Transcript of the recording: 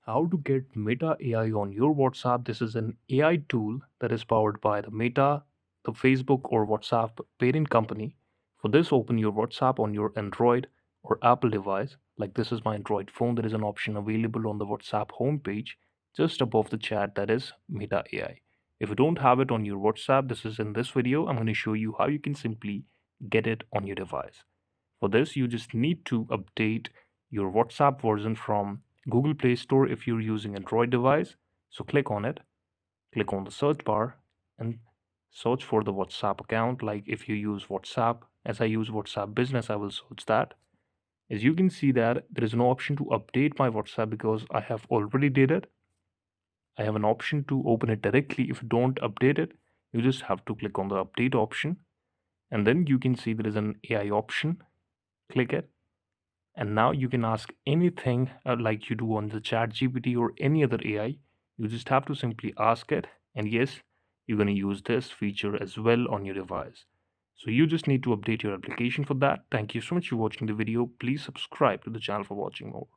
How to get Meta AI on your WhatsApp. This is an AI tool that is powered by the Meta, the Facebook or WhatsApp parent company. For this, open your WhatsApp on your Android or Apple device. Like this is my Android phone. There is an option available on the WhatsApp homepage just above the chat that is Meta AI. If you don't have it on your WhatsApp, this is in this video. I'm going to show you how you can simply get it on your device. For this, you just need to update your WhatsApp version from Google Play Store if you're using Android device. So click on it, click on the search bar and search for the WhatsApp account. Like if you use WhatsApp, as I use WhatsApp Business, I will search that. As you can see that there is no option to update my WhatsApp because I have already did it. I have an option to open it directly. If you don't update it, you just have to click on the update option and then you can see there is an AI option. Click it and now you can ask anything like you do on the chat GPT or any other AI. You just have to simply ask it, and yes, you're going to use this feature as well on your device. So you just need to update your application for that. Thank you so much for watching the video. Please subscribe to the channel for watching more.